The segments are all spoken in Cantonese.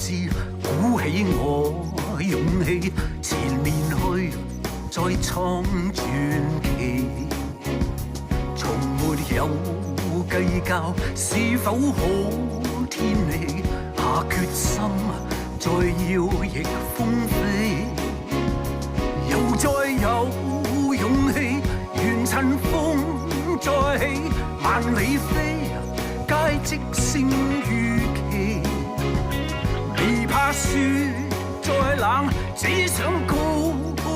志，鼓起我勇氣，前面去，再創傳奇。從沒有計較是否好天氣，下決心再要逆風飛，又再有勇氣，願趁風再起，萬里飛，皆即勝預期。未怕雪再冷，只想高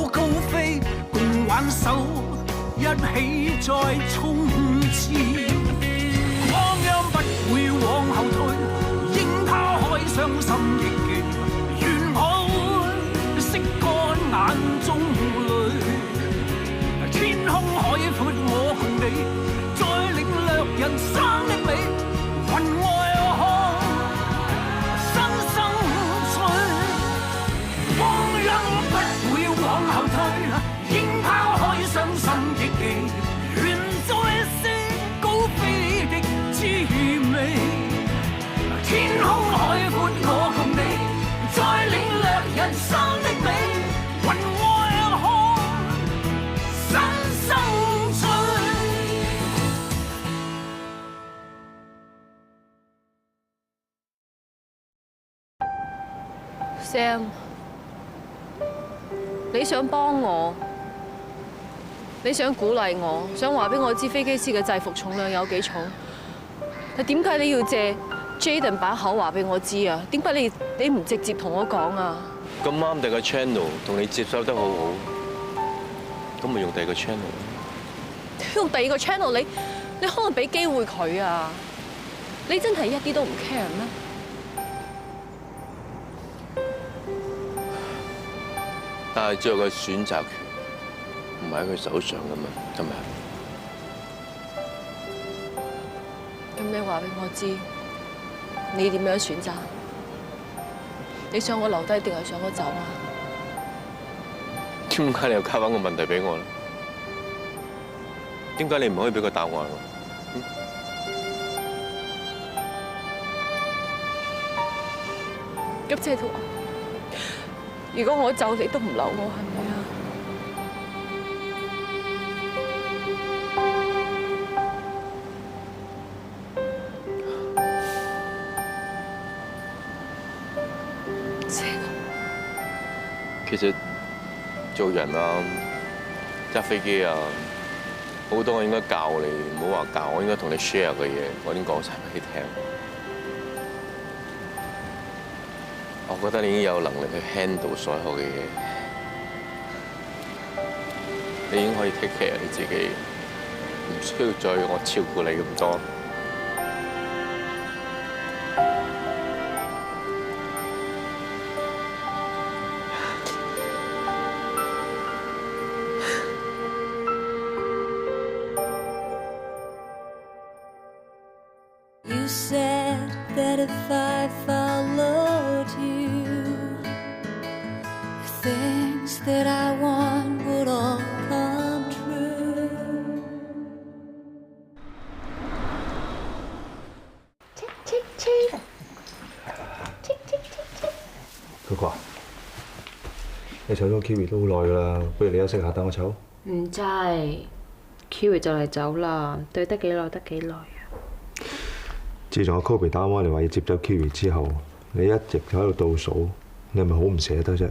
高飛，共挽手一起再衝刺。光陰不會往後退，應拋開傷心憶記，願我拭乾眼中淚。天空海闊我共你，再領略人生的美，雲外看生生趣。光陰不會往後退，應拋開傷心憶記，願再識高飛的滋味。天空海闊我共你，再領略人生的美，雲外看生生趣。Sam， 你想幫我，你想鼓勵我，想話俾我知飛機師嘅制服重量有幾重，但點解你要借 Jaden 把口話俾我知啊？點解你唔直接同我講啊？咁啱第個 channel 同你接收得好好，咁咪用第二個 channel。用第二個 channel， 你可能俾機會佢啊？你真係一啲都唔 care 咩？但係最後嘅選擇權唔喺佢手上噶嘛，係咪？咁你話俾我知，你點樣選擇？你想我留低定係想我走啊？點解你又交翻個問題俾我咧？點解你唔可以俾個答案我？咁即係話，如果我走，你都唔留我，係咪啊？其實做人啊，揸飛機啊，好多我應該教你，唔好話教我，應該同你 share 嘅嘢，我已經講晒俾你聽。我覺得你已經有能力去 handle 所有嘅嘢，你已經可以 take care 你自己，唔需要再我照顧你咁多。You said that if I followed you, the things that I want would all come true. 哥哥，你湊咗 Kiwi 都好耐噶啦，不如你休息下，等我湊。唔制 ，Kiwi 就嚟走啦，對得幾耐得幾耐啊！自從阿 Kobe 打電話嚟話要接走 Kiwi 之後，你一直喺度倒數，你係咪好唔捨得啫？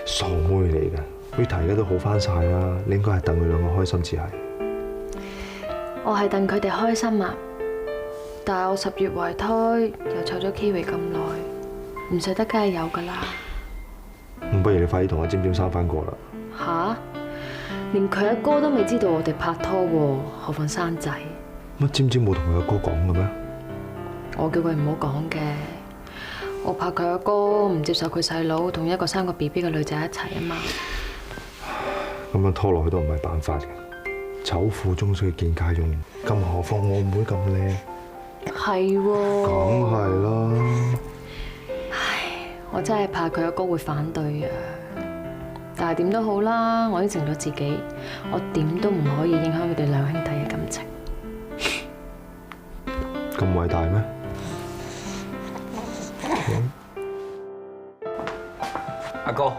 傻妹嚟㗎 ，Rita 而家都好翻晒啦，你應該係戥佢兩個開心至係。我係戥佢哋開心啊！但係我10月懷胎，又湊咗 Kiwi 咁耐，唔捨得梗係有㗎啦。咁不如你快啲同阿尖尖生翻個啦。吓？連佢阿哥都未知道我哋拍拖喎，何況生仔？乜尖尖冇同佢阿哥講嘅咩？我叫佢唔好講嘅，我怕佢阿哥唔接受佢細佬同一個生個 BB 嘅女仔一齊啊嘛。咁樣拖落去都唔係辦法嘅，醜婦終須見家用，更何況我妹咁靚。係喎。梗係啦。唉，我真係怕佢阿哥會反對啊！但係點都好啦，我應承咗自己，我點都唔可以影響佢哋兩兄弟嘅感情。咁偉大咩？阿哥，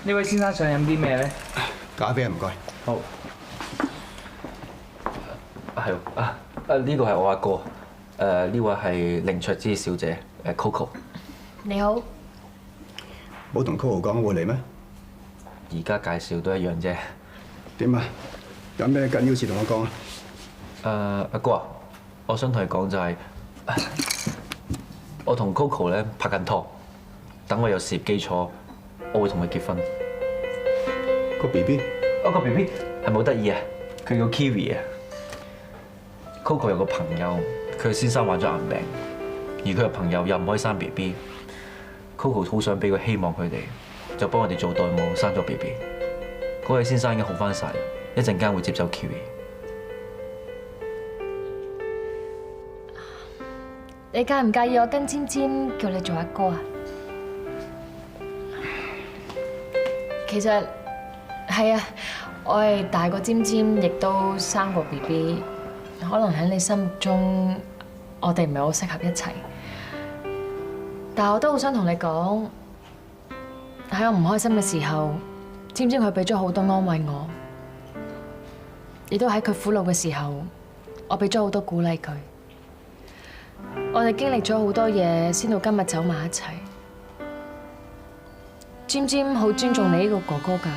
呢位先生想飲啲咩咧？咖啡唔該。好。係呢個係我阿哥，呢位係凌卓之小姐，Coco。你好。冇同 Coco 講會嚟咩？而家介紹都一樣啫。點啊？有咩緊要事同我講啊？阿哥啊，我想同你講就係，我同 Coco 咧拍緊拖，等我有事業基礎，我會同佢結婚。個 BB？ 個 BB 係咪好得意啊？佢叫 Kiwi 啊。Coco 有個朋友，佢嘅先生患咗癌病，而佢嘅朋友又唔可以生 BB。Coco 好想俾個希望佢哋，就幫我哋做代母，生咗 BB。嗰位先生已經好翻晒，一陣間會接走 Kiwi。你介唔介意我跟尖尖叫你做阿哥啊？其實係啊，我係大過尖尖，亦都生過 BB。可能喺你心目中，我哋唔係好適合一齊。但係我都好想同你講，喺我唔開心嘅時候，尖尖佢俾咗好多安慰我，亦都喺佢苦惱嘅時候，我俾咗好多鼓勵佢。我哋經歷咗好多嘢，先到今日走埋一齊。尖尖好尊重你呢個哥哥㗎，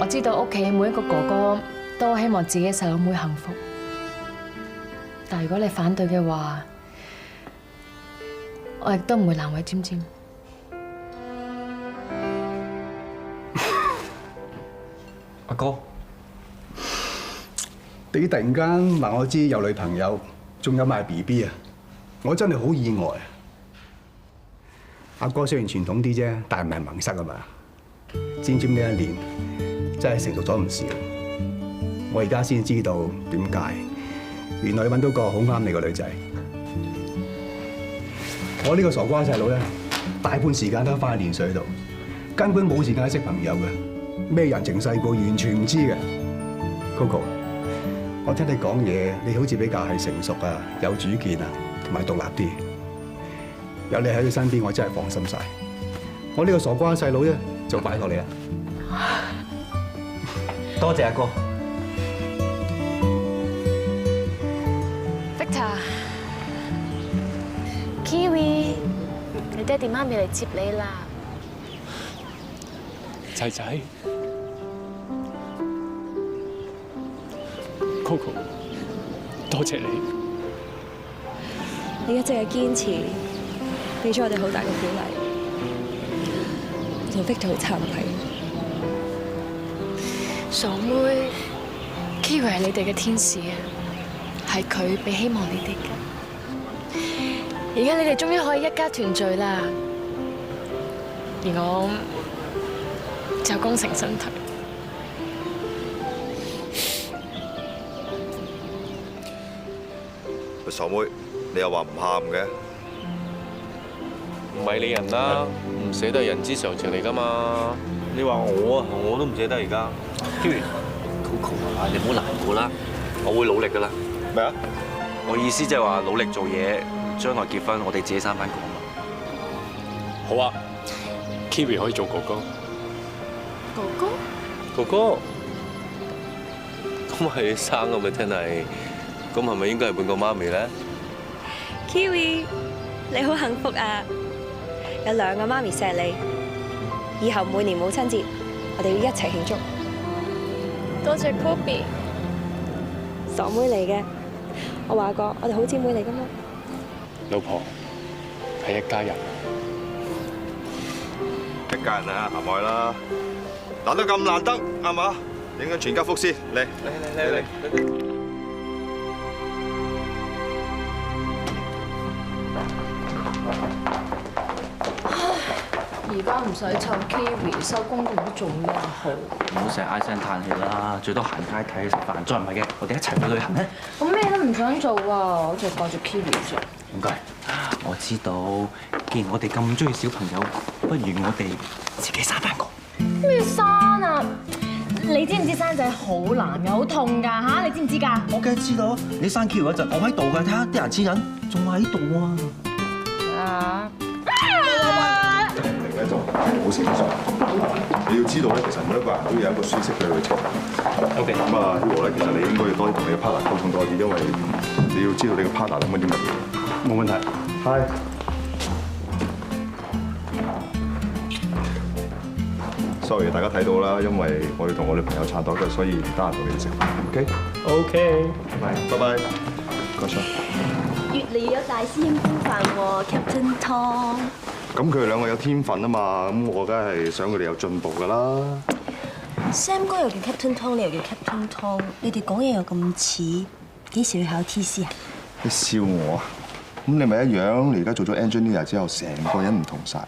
我知道屋企每一個哥哥都希望自己細佬妹幸福，但如果你反對嘅話，我亦都唔會難為尖尖。阿哥，你突然間話我知有女朋友，仲有埋 BB 啊！我真係好意外啊！阿哥雖然傳統啲啫，但係唔係盲塞啊嘛。尖尖呢一年真係成熟咗唔少。我而家先知道點解，原來你揾到個好啱你個女仔。我呢個傻瓜細佬咧，大半時間都翻喺練水度，根本冇時間識朋友嘅，咩人情世故完全唔知嘅。Coco， 我聽你講嘢，你好似比較係成熟啊，有主見啊，同埋獨立啲。有你喺佢身邊，我真係放心晒。我呢個傻瓜細佬咧，就拜託你啦。多謝阿哥。Kiwi， 你爹哋媽咪嚟接你啦。仔仔 ，Coco， 多謝你。你一直嘅堅持，俾咗我哋好大嘅鼓勵。同 Victor 好慚愧。傻妹 ，Kiwi 係你哋嘅天使啊，係佢俾希望你哋嘅。而家你哋終於可以一家團聚啦，而我就功成身退。傻妹，你又話唔喊嘅？唔係你人啦，唔捨得人之常情嚟㗎嘛。你話我啊，我都唔捨得而家。Coco 啊，你唔好難過啦，我會努力㗎啦。咩啊？我意思即係話努力做嘢。將來結婚，我哋自己生翻個嘛。好啊 ，Kiwi 可以做哥哥。哥哥？哥哥，咁係你生嘅咪真係？咁係咪應該係半個媽咪咧 Kiwi， 你好幸福啊！有兩個媽咪錫你，以後每年母親節，我哋要一齊慶祝。多謝 Kobe， 傻妹嚟嘅，我話過，我哋好姊妹嚟㗎嘛。老婆係一家人，一家人啊，行埋啦！難得咁難得，係嘛？影緊全家福先，嚟嚟。而家唔使湊 Kiwi， 收工都唔知做咩好。唔好成日唉聲嘆氣啦，最多行街睇戲食飯，再唔係嘅，我哋一齊去旅行咧。我咩都唔想做啊，我就掛住 Kiwi 啫。唔該，我知道。既然我哋咁中意小朋友，不如我哋自己生翻個。咩生啊？你知唔知生仔好難㗎，好痛㗎嚇？你知唔知㗎？我梗係知道，你生 Kiwi 嗰陣，我喺度㗎，睇下啲牙齒印仲喺度啊！啊！另一種好成熟。你要知道咧，其實每一個人都有一個舒適嘅旅程。OK。咁啊，Hugo 咧，其實你應該要多啲同你嘅 partner 溝通多啲，因為你要知道你嘅 partner 諗緊啲乜嘢。冇問題。係。Sorry， 大家睇到啦，因為我哋同我女朋友撐檔嘅，所以唔得閒同你哋食飯。OK。拜拜。唔該曬。越嚟越有大師兄風範喎 ，Captain Tom。咁佢哋兩個有天分啊嘛，咁我梗係想佢哋有進步噶啦。Sam 哥又叫 Captain Tom， 你又叫 Captain Tom， 你哋講嘢又咁似，幾時去考 TC 啊？你笑我啊？咁你咪一樣，你而家做咗 engineer 之後，成個人唔同晒。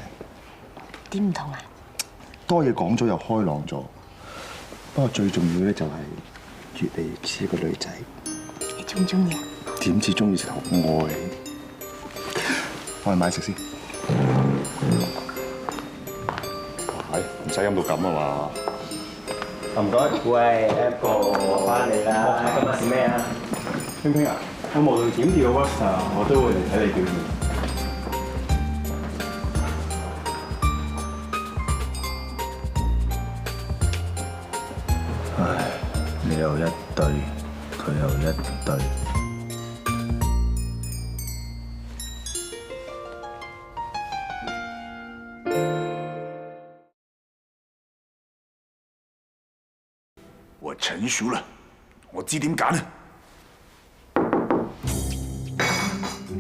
點唔同啊？多嘢講咗又開朗咗，不過最重要咧就係越嚟越似個女仔。你中唔中意啊？點知中意食好愛？我去買食先。係唔使飲到咁啊嘛？唔該。喂 ，Apple， 我翻嚟啦。今日食咩啊？傾傾啊！我無論點調 Worcester， 我都會嚟睇你表現。唉，你又一對，佢又一對。我成熟了，我知點揀啦。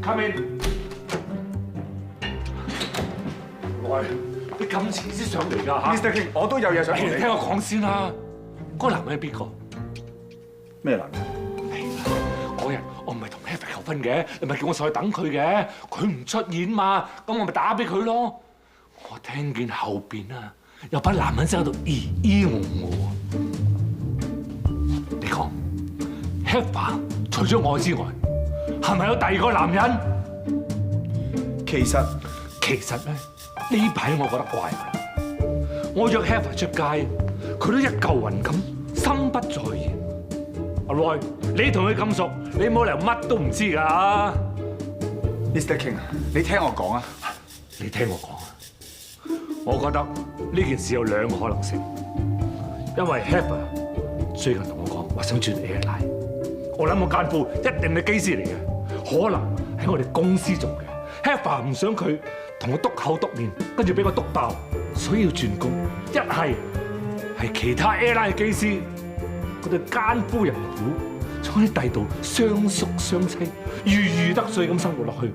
Come in。喂，你咁遲先上嚟㗎嚇 Mr. King， 我都有嘢想同你。聽我講先啦。嗰個男人係邊個？咩男人？嗰日我唔係同 Heather 求婚嘅，你咪叫我上去等佢嘅，佢唔出現嘛，咁我咪打俾佢咯。我聽見後邊啊有班男人聲喺度我。你講 Heather 除咗我之外，係咪有第二個男人？其實咧呢排我覺得怪嘅。我約 Heather 出街，佢都一嚿雲咁，心不在焉。阿 Roy， 你同佢咁熟，你冇理由乜都唔知㗎。Mr. King， 你聽我講啊！你聽我講啊！我覺得呢件事有兩個可能性，因為 Heather 最近同我講話想轉 airline， 我諗個奸夫一定係機師嚟嘅，可能喺我哋公司做嘅。Heather 唔想佢同我篤口篤面，跟住俾我篤爆，所以要轉工。一係其他 airline 嘅機師，佢哋奸夫淫婦，坐喺第度相宿相妻，如魚得水咁生活落去。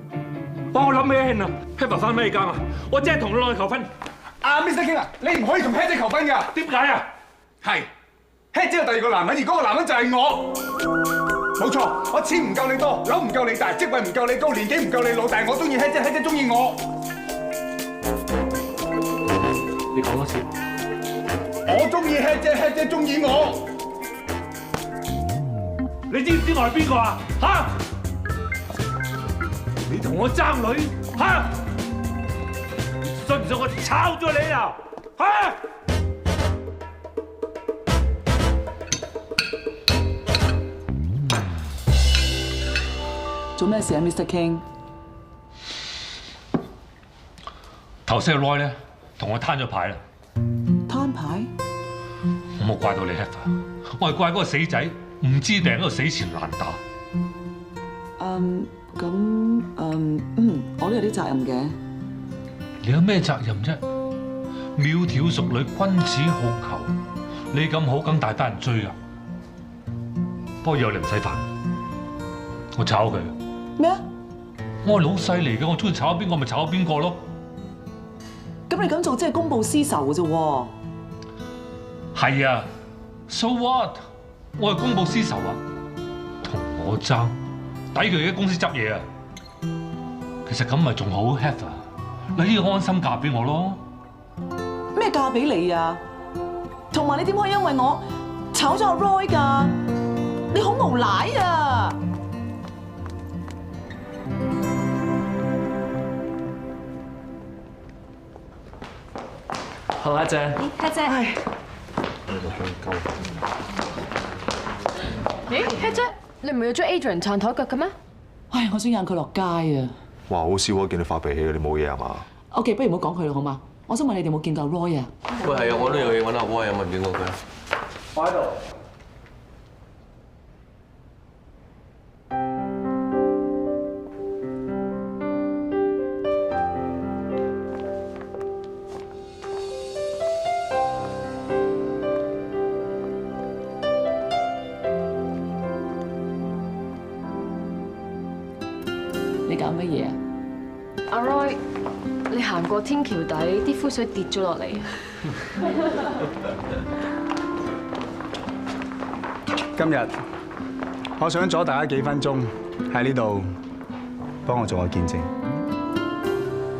我諗起啊 ，Heather 翻咩間啊？我真係同佢求婚。Mr. King 啊，你唔可以同 Heather 求婚㗎。點解啊？係 Heather 有第二個男人，而嗰個男人就係我。冇錯，我錢唔夠你多，樓唔夠你大，職位唔夠你高，年紀唔夠你老，但係我中意 Heather 中意我。你講多次。我中意 Heather 中意我。你知唔知我係邊個啊？嚇！你同我爭女嚇？信唔信我炒咗你啊？嚇！做咩事啊 ，Mr. King？ 頭先阿 Roy 咧同我攤咗牌啦。攤牌？我冇怪到你 Heather， 我係怪嗰個死仔唔知定喺度死纏爛打。我都有啲責任嘅。你有咩責任啫？窈窕淑女，君子好逑。你咁好，梗大班人追啊！不過以後你唔使煩，我炒佢。咩啊？我係老細嚟嘅，我中意炒邊個咪炒邊個咯。咁你咁做即係公報私仇嘅啫喎。係啊 ，so what？ 我係公報私仇啊，同我爭，抵佢而家公司執嘢啊。其實咁咪仲好 Heather， 你可以安心嫁俾我咯。咩嫁俾你啊？同埋你點可以因為我炒咗阿 Roy 㗎？你好無賴啊！好，阿姐。家姐。咦，Heather，你唔係約咗 Adrian 撐台腳嘅咩？唉，我想引佢落街啊！哇，好少啊！見你發脾氣，你冇嘢係嘛？ OK， 不如唔好講佢啦，好嗎？我想問你哋有冇見過 Roy 啊？喂，係啊，我都有嘢揾阿威，有冇見過佢？我喺度。你搞乜嘢啊？阿 Roy， 你行過天橋底，啲灰水跌咗落嚟。今日我想阻大家幾分鐘喺呢度幫我做個見證。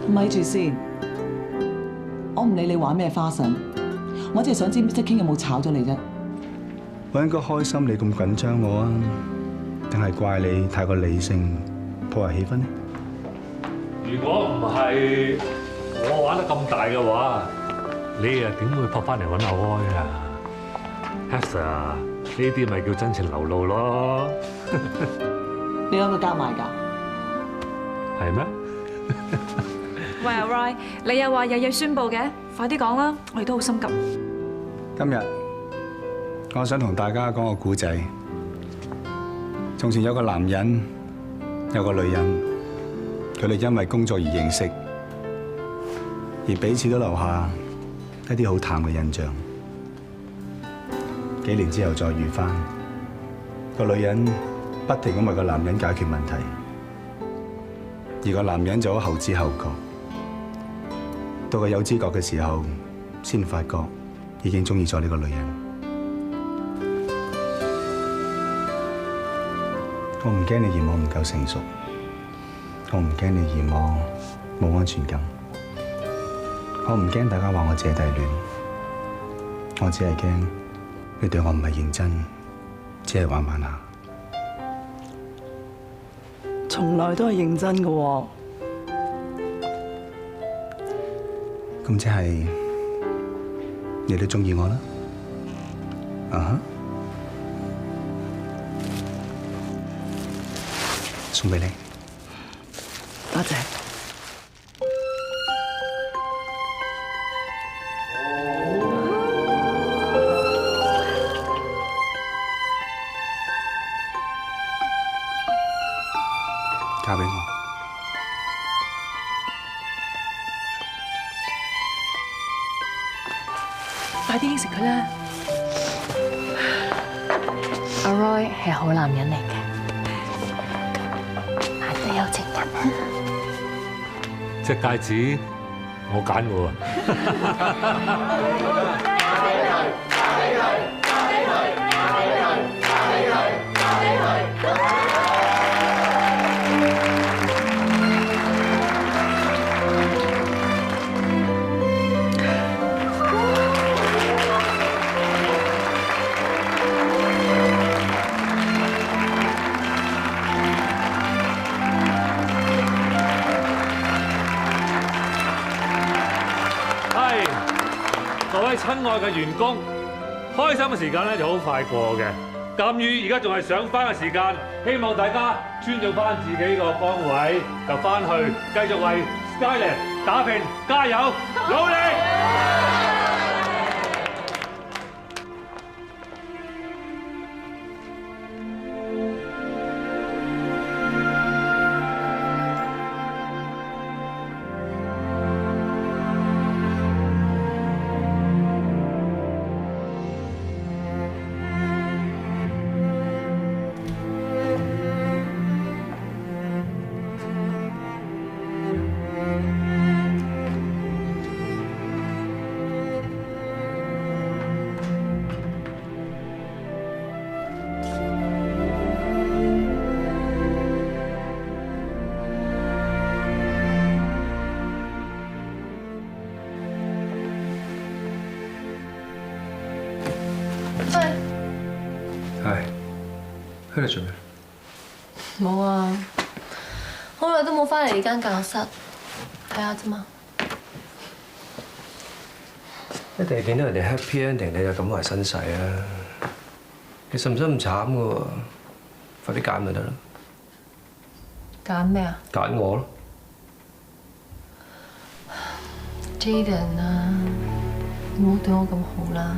咪住先，我唔理你玩咩花神，我只係想知 Mr. King 有冇炒咗你啫。我應該開心你咁緊張我啊，定係怪你太過理性破壞氣氛呢？如果唔係我玩得咁大嘅話，你又點會撲翻嚟揾阿開啊 ？Hester， 呢啲咪叫真情流露咯。你兩個夾埋㗎？係咩？喂，阿 Roy， 你又話有嘢宣佈嘅，快啲講啦，我哋都好心急。今日我想同大家講個故仔。從前有個男人，有個女人，佢哋因為工作而認識，而彼此都留下一啲好淡嘅印象。幾年之後再遇返，個女人不停咁為個男人解決問題，而個男人就好後知後覺。到佢有知覺嘅時候，先發覺已經中意咗呢個女人。我唔驚你嫌我唔夠成熟，我唔驚你嫌我冇安全感，我唔驚大家話我姐弟戀，我只係驚你對我唔係認真，只係玩玩下。從來都係認真嘅喎。咁即係你都中意我啦？啊哈！送俾你。多謝。交俾我。快啲應承佢啦！阿 Roy 係好男人嚟嘅，難得有情人啊！隻戒指我揀喎。各位親愛嘅員工，開心嘅時間咧就好快過嘅。鑑於而家仲係上班嘅時間，希望大家尊重翻自己個崗位，就翻去繼續為 Skyland 打拼，加油，努力！喺度做咩？冇啊，好耐都冇翻嚟呢間教室，睇下啫嘛。一定係見到人哋 happy ending，你就感懷身世啊！你使唔使咁慘噶喎？快啲揀咪得咯。揀咩啊？揀我咯。Jaden 啊，你唔好對我咁好啦。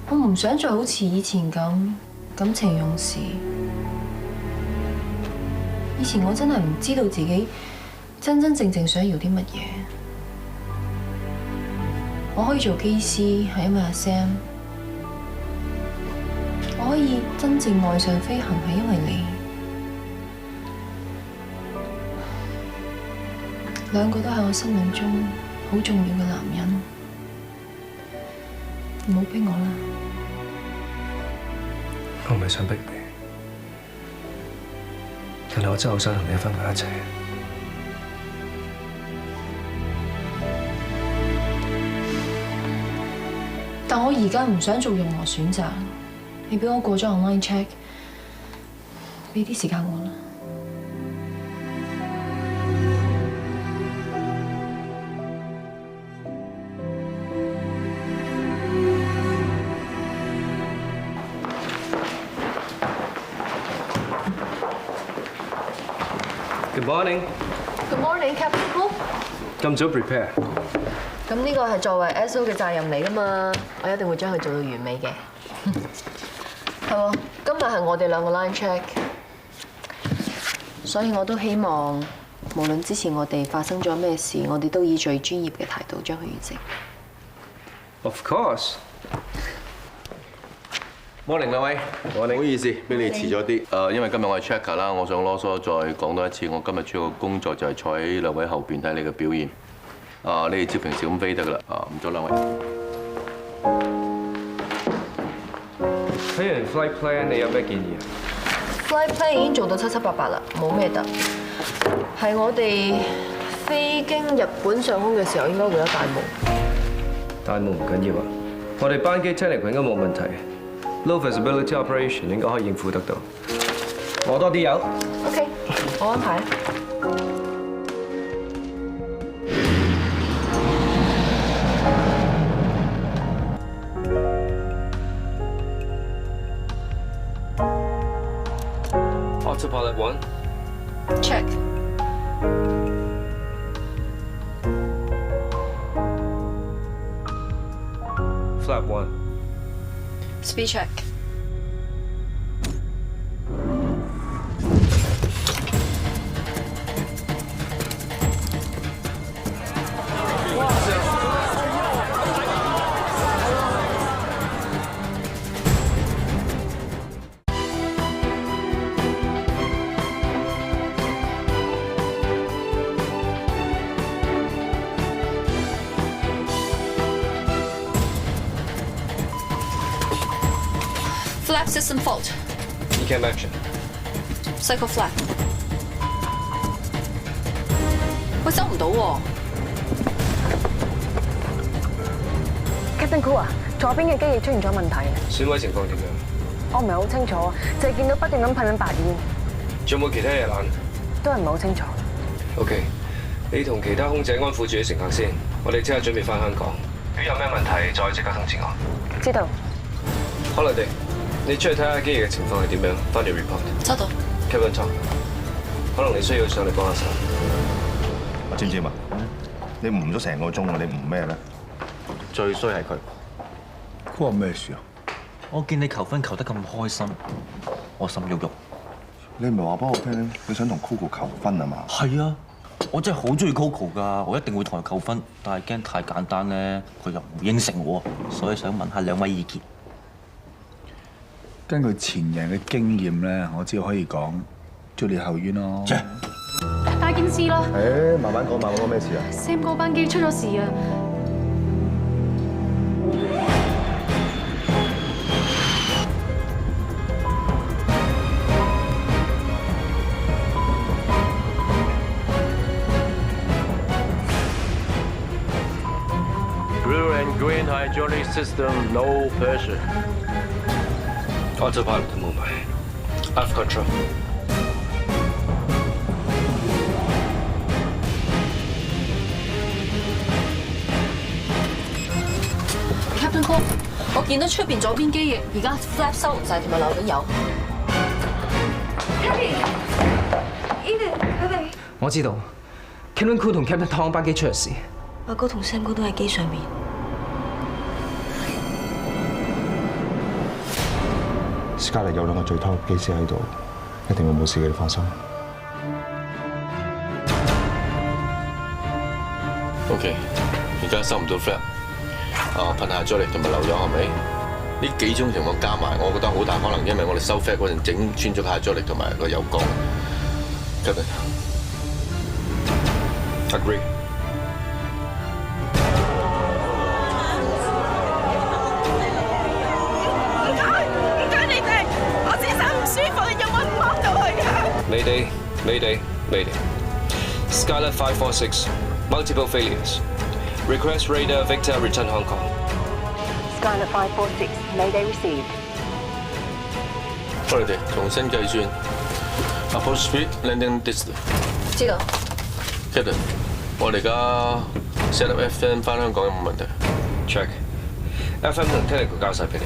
我唔想再好似以前咁感情用事。以前我真係唔知道自己真真正正想要啲乜嘢。我可以做機師係因為阿 Sam， 我可以真正愛上飛行係因為你。兩個都係我生命中好重要嘅男人，唔好逼我啦。我唔係想逼你，但係我真係好想同你分埋一齊。但我而家唔想做任何選擇，你俾我過咗 online check， 俾啲時間我啦。Good morning. Good morning, Captain Cook。咁早 prepare？ 咁呢個係作為 SO 嘅責任嚟㗎嘛，我一定會將佢做到完美嘅。係喎，今日係我哋兩個 line check， 所以我都希望無論之前我哋發生咗咩事，我哋都以最專業嘅態度將佢完成。Of course。Morning 兩位，唔好意思，俾你遲咗啲。因為今日我係 checker 啦，我想囉嗦再講多一次，我今日主要嘅工作就係坐喺兩位後邊睇你嘅表現。你哋照平時咁飛得㗎啦。唔阻兩位。睇完 flight plan， 你有咩建議啊 ？Flight plan 已經做到七七八八啦，冇咩特別。係我哋飛經日本上空嘅時候，應該會有大霧。大霧唔緊要啊，我哋班機 technical 應該冇問題。Low visibility operation 應該可以應付得到。攞多啲油。OK， 我安排。Autopilot 1。Check。Flap 1。Speed check。Flap system fault. ECAM action. Cycle flap. 喂，收唔到喎。Captain Cool 啊，左邊嘅機翼出現咗問題。損毀情況點樣？我唔係好清楚，就係見到不斷咁噴緊白煙。仲有冇其他嘢爛？都係唔係好清楚。OK， 你同其他空姐安撫住啲乘客先，我哋即刻準備翻香港。如果有咩問題，再即刻通知我。知道。Holiday， 你出去睇下機翼嘅情況係點樣，翻嚟 report。收到。Captain Tom， 可能你需要上嚟幫下手。知唔知嘛？你誤咗成個鐘啊！你誤咩咧？最衰係佢。關我咩事啊？我見你求婚求得咁開心，我心喐喐。你唔係話俾我聽，你想同 Coco 求婚啊嘛？係啊，我真係好中意 Coco 㗎，我一定會同佢求婚，但係驚太簡單咧，佢又唔應承我，所以想問下兩位意見。根據前人嘅經驗咧，我只可以講祝你後冤咯。大件事啦！誒，慢慢講，慢慢講咩事啊 ？Sam 嗰班機出咗事啊！Blue and green hydraulic system, no pressure. Autopilot 都冇埋 ，Aft control。Captain Cook， 我見到出邊左邊機翼而家 flap 收唔晒，同埋漏緊油。Happy，Eden，佢哋。我知道 ，Captain Cool 同 Captain Tom 班機出咗事。阿哥同 Sam 哥都喺機上面。斯嘉麗有2個最 top 機師喺度，一定會冇事嘅，你放心。OK， 而家收唔到 flap， 噴下咗嚟同埋漏油係咪？呢幾種情況加埋，我覺得好大可能，因為我哋收 flap 嗰陣整穿咗下咗力同埋個油缸。Captain agree。唔該你哋，我隻手唔舒服，有冇幫到佢㗎？ Mayday。Skylar 546, multiple failures. Request radar Victor return Hong Kong. Skylar 546, Mayday received. 我哋重新計算 approach speed, landing distance。知道。Captain， 我哋而家 set up FM 翻香港有冇問題 ？Check。FM 同 technical 交晒俾你。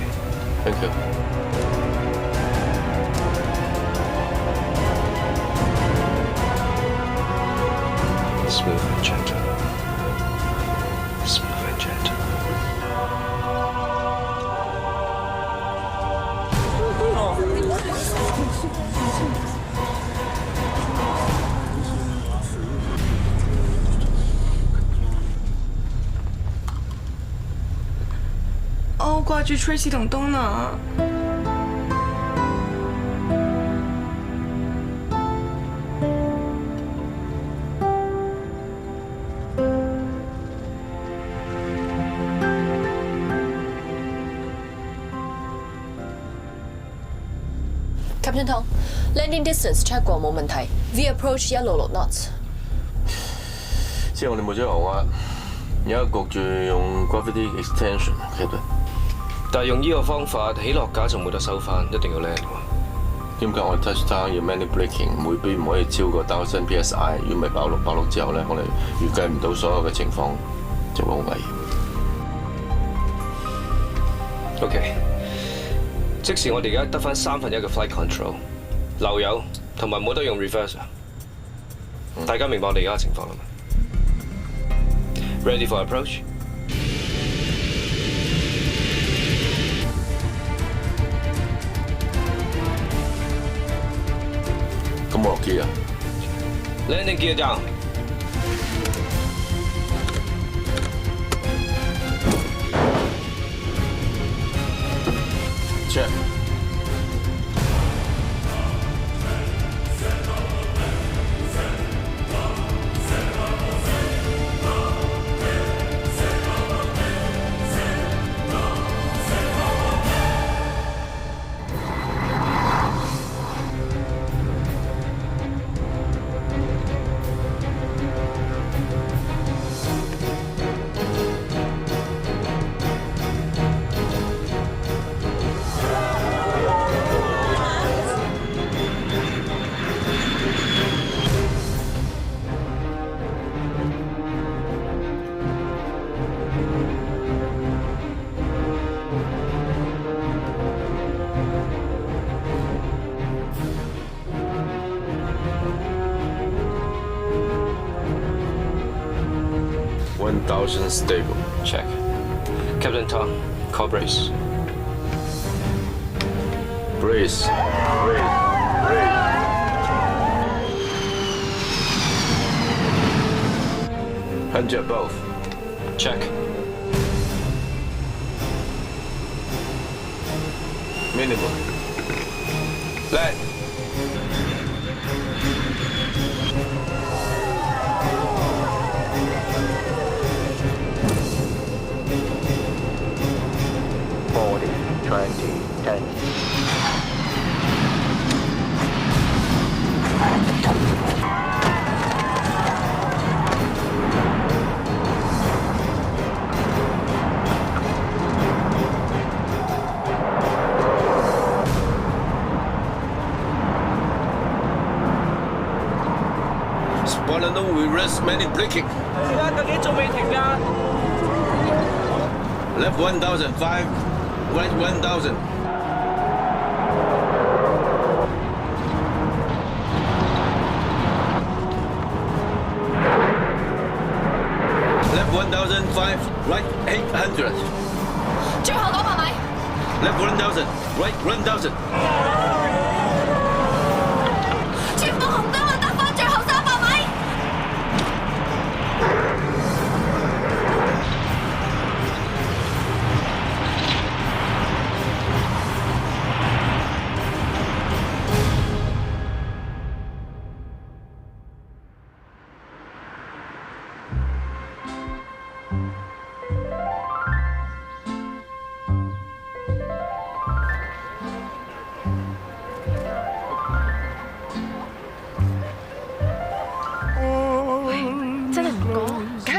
Thank you。Smooth and gentle. Smooth and gentle. 我好掛住 Tracy 同 Donna。Captain Tong, landing distance check 過冇問題 ，V approach 166 knots。之後我哋冇咗油壓，而家焗住用 gravity extension，Captain。但係用呢個方法起落架就冇得收翻，一定要 land 喎。兼夾我哋 touchdown 要 manual braking， 每邊唔可以超過 1000 psi， 如果唔係爆碌之後咧，我哋預計唔到所有嘅情況，就會好危險。OK。即使我哋而家得翻1/3嘅 flight control， 漏油同埋冇得用 reverse， 大家明白我哋而家嘅情況啦嘛 ？Ready for approach？ 咁我落機啊 ！Landing gear down。Check。1000 stable. Check. Captain Tom, call brace. Brace. Hunter both. Check. Minimum. Land. Wanna know we risk many braking. 究竟仲未停㗎 Left 1005, right 1000. Left 1,500, right 800。最後900米。Left 1,000, right 1,000。前方紅燈啊，得返最後300米。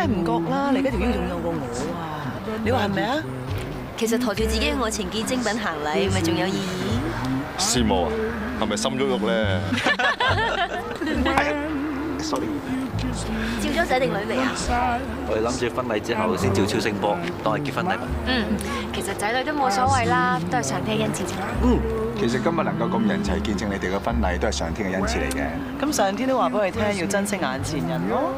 唔覺啦，你嗰條腰仲幼過我啊！你話係咪啊？其實抬住自己嘅愛情結精品行禮，咪仲有意義？羨慕啊，係咪心喐喐咧？係啊 ，sorry。照咗仔定女未啊？我哋諗住婚禮之後先照超聲波，當係結婚禮物。其實仔女都冇所謂啦，都係上天恩賜啫。其實今日能夠咁人齊見證你哋嘅婚禮，都係上天嘅恩賜嚟嘅。咁上天都話俾佢聽，要珍惜眼前人咯。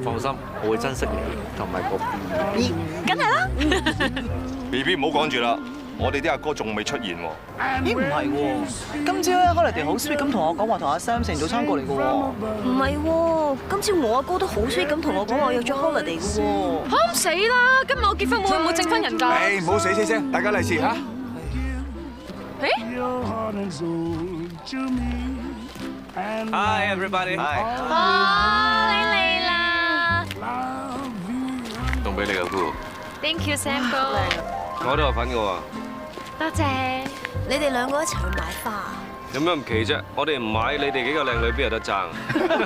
放心，我會珍惜你同埋個 BB。梗係啦。BB 唔好講住啦，我哋啲阿哥仲未出現喎。咦唔係喎，今朝咧Holiday好 sweet 咁同我講話，同阿 Sam 食完早餐過嚟嘅喎。唔係喎，今朝我阿哥都好 sweet 咁同我講話約咗 Holiday 嘅喎。嚇死啦！今日我結婚會唔會證婚人㗎？誒，唔好死聲，大家利是嚇。Hi everybody。你嚟啦！送俾你嘅姑。 Thank you Sam 哥。我都有份嘅喎。多謝。你哋兩個一齊去買花。有咩唔奇啫？我哋唔買，你哋幾個靚女邊有得爭？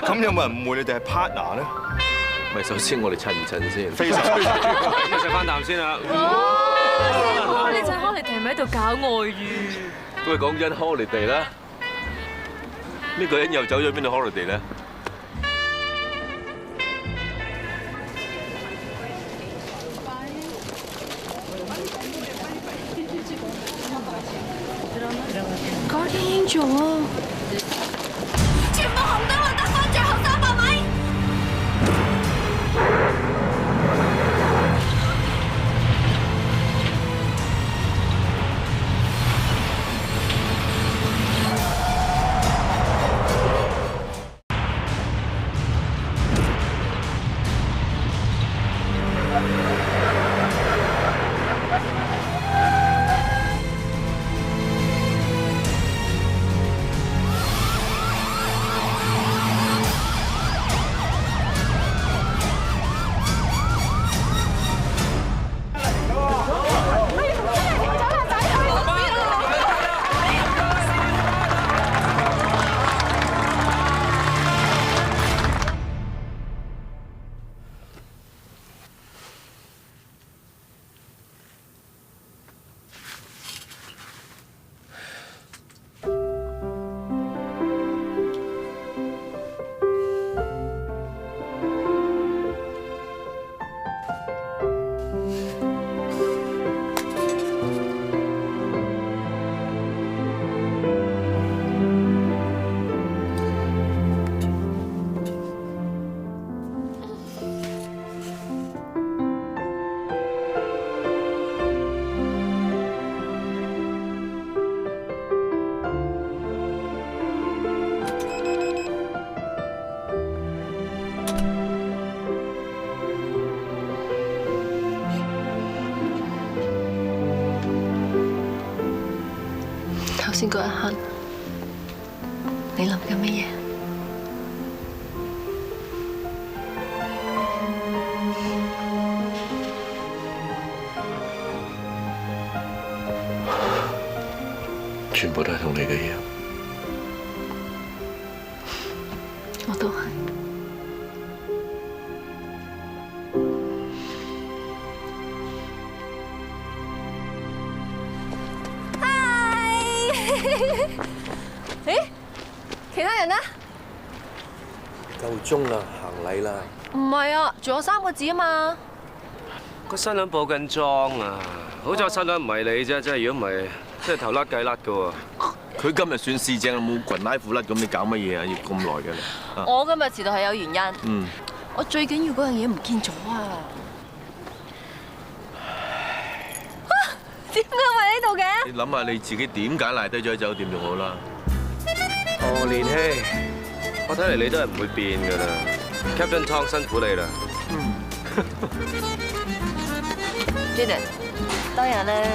咁有冇人誤會你哋係 partner 咧？咪首先我哋襯唔襯先？非常。咁食翻啖先啦。哇！你陣 Holiday 咪喺度搞外遇？喂，講真 Holiday 啦，呢個人又走咗邊度 Holiday 咧？Guardian Angel 啊！前方紅燈啊，得返最後300米。頭先嗰一刻，你諗緊乜嘢？全部都係同你嘅嘢。我都係。誒，其他人呢？夠鐘啦，行禮啦。唔係啊，仲有3個字啊嘛。個新娘補緊妝啊，好在新娘唔係你啫，真係如果唔係，真係頭甩計甩噶喎。佢今日算試正冇裙拉褲甩，咁你搞乜嘢啊？要咁耐嘅你。我今日遲到係有原因。我最緊要嗰樣嘢唔見咗啊！點解會喺呢度嘅？你諗下你自己點解賴低咗喺酒店就好啦。哦，連希，我睇嚟你都係唔會變㗎啦。Captain Tong 辛苦你啦。Jaden， 當日咧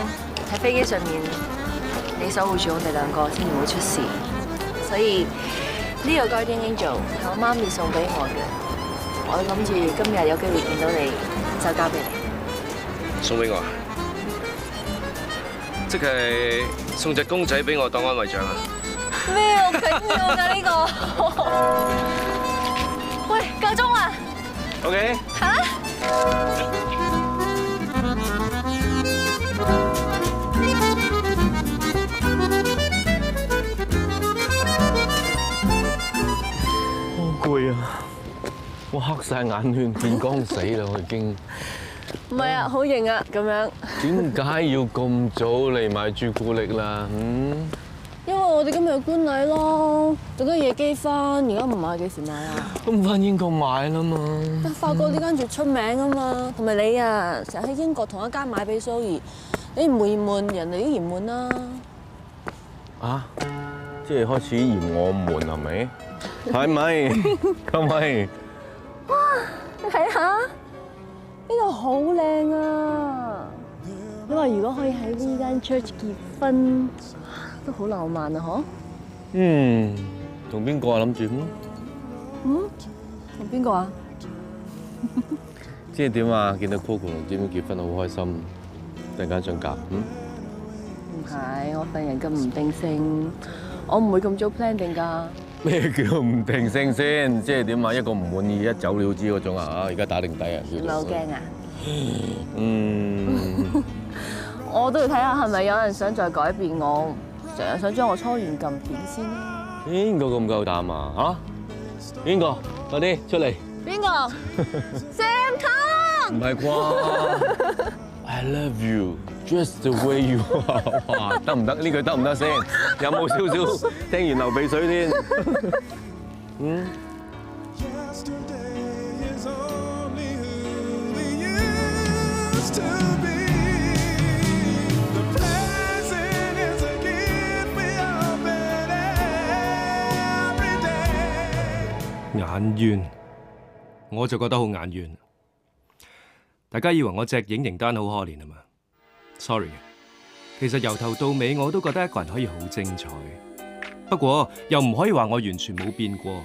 喺飛機上面，你守護住我哋兩個，先唔會出事。所以呢個 Guardian Angel 係我媽咪送俾我嘅。我諗住今日有機會見到你，就交俾你。送俾我啊？即係送隻公仔俾我當安慰獎啊！咩好緊要㗎呢個？喂，夠鐘啦 ！OK。嚇？攰啊！我黑晒眼圈，見光死啦！我已經。唔係啊，好型啊，咁樣。點解要咁早嚟買朱古力啦？因為我哋今日有觀禮咯，做得夜機翻，而家唔買幾時買啊？都唔翻英國買啦嘛。但法國呢間最出名啊嘛，同埋你啊，成日喺英國同一間買俾蘇兒，你唔會嫌悶，人哋都嫌悶啦。啊？即係開始嫌我悶係咪？係咪？係咪？哇！你睇下呢度好靚啊！你話如果可以喺呢間 church 結婚，都好浪漫啊！嗬？同邊個啊？諗住咁咯。同邊個啊？即係點啊？見到 Coco 同 Jimmy 結婚好開心，突然間想夾唔係，我份人咁唔定性，我唔會咁早 plan 定㗎。咩叫唔定性先？即係點啊？一個唔滿意一走了之嗰種啊！而家打定底啊！你咪好驚啊？我都要睇下係咪有人想再改變我，成日想將我初戀撳片先啦。邊個咁夠膽啊？嚇？邊個？快啲出嚟！邊個？Sam Tong。唔係啩 ？I love you, just the way you are。哇，得唔得？呢句得唔得先？有冇少少聽完流鼻水添？眼冤，我就覺得好眼冤。大家以為我隻影形單好可憐啊嘛 ？Sorry， 其實由頭到尾我都覺得一個人可以好精彩，不過又唔可以話我完全冇變過。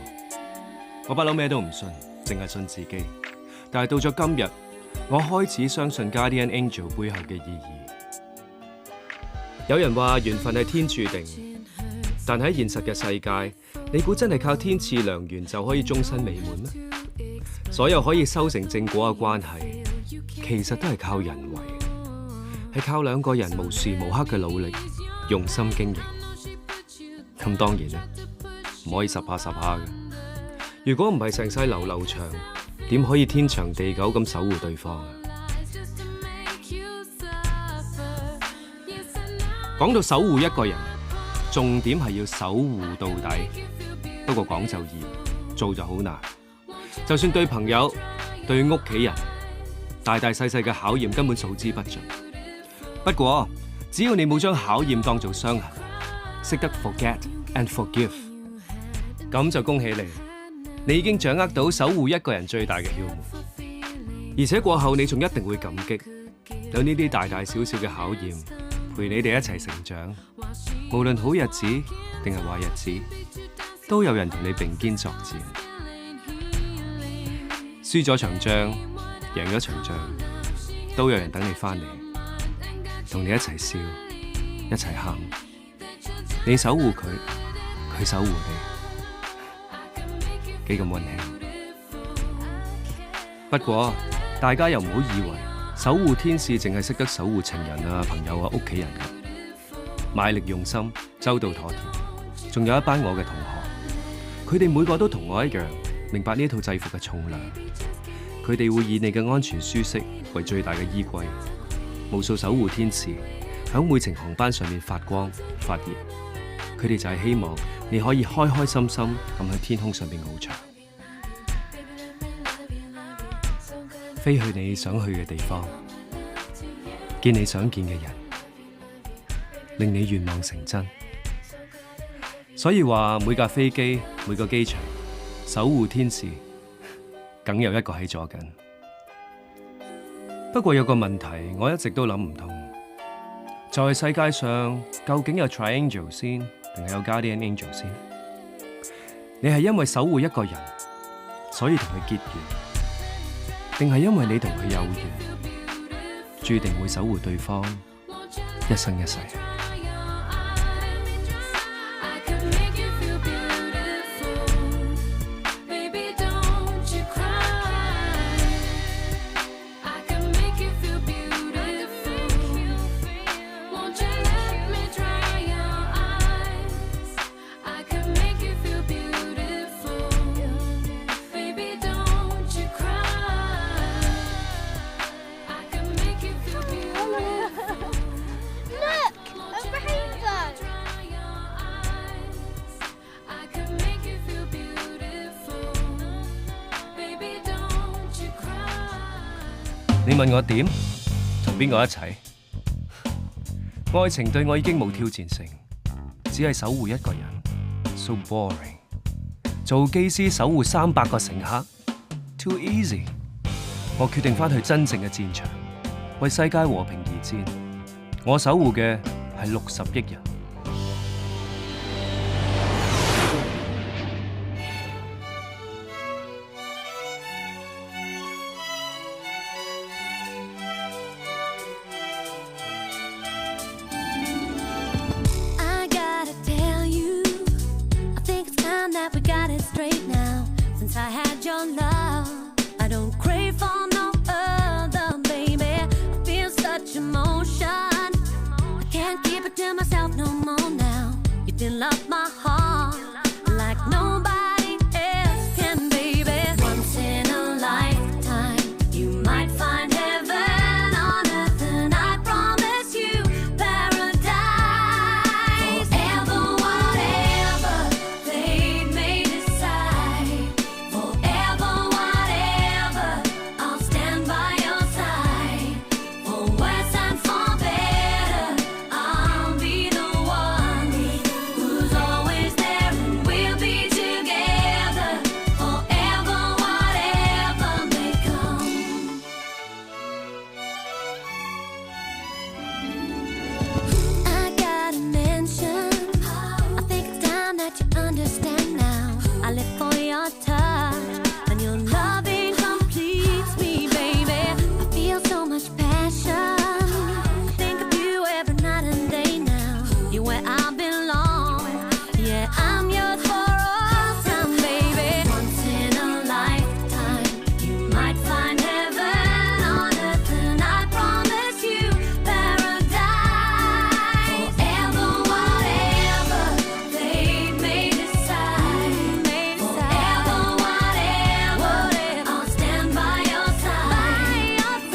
我不嬲咩都唔信，淨係信自己。但係到咗今日，我開始相信 Guardian Angel 背後嘅意義。有人話緣分係天注定，但喺現實嘅世界，你估真係靠天賜良緣就可以終身美滿咩？所有可以修成正果嘅關係，其實都係靠人為，係靠兩個人無時無刻嘅努力、用心經營。咁當然啦，唔可以十下嘅。如果唔係成世流流長，點可以天長地久咁守護對方啊？講到守護一個人，重點係要守護到底。不過講就易，做就好難。就算對朋友、對屋企人，大大細細嘅考驗根本數之不盡。不過只要你冇將考驗當做傷痕，識得 forget and forgive， 咁就恭喜你，你已經掌握到守護一個人最大嘅竅門。而且過後你仲一定會感激，有呢啲大大小小嘅考驗陪你哋一齊成長。無論好日子定係壞日子，都有人同你並肩作戰。輸咗場仗，贏咗場仗，都有人等你翻嚟，同你一齊笑，一齊喊。你守護佢，佢守護你，幾咁溫馨。不過大家又唔好以為守護天使淨係識得守護情人啊、朋友啊、屋企人㗎。賣力用心，周到妥帖，仲有一班我嘅同學，佢哋每個都同我一樣，明白呢套制服嘅重量。佢哋會以你嘅安全舒適為最大嘅依歸，無數守護天使響每程航班上面發光發熱。佢哋就係希望你可以開開心心咁喺天空上面翱翔。飛去你想去嘅地方，見你想見嘅人，令你願望成真。所以話每架飛機、每個機場，守護天使，梗有一個喺左近。不過有個問題，我一直都諗唔通，就係世界上究竟有 Triangel 先，定係有 Guardian Angel 先？你係因為守護一個人，所以同佢結緣，定係因為你同佢有緣，注定會守護對方一生一世？你問我點？同邊個一齊？愛情對我已經冇挑戰性，只係守護一個人 ，so boring。做機師守護300個乘客 ，too easy。我決定返去真正嘅戰場，為世界和平而戰。我守護嘅係60億人。I had your love, I don't crave for no other, baby. I feel such emotion, I can't keep it to myself no more now. You fill up my heart.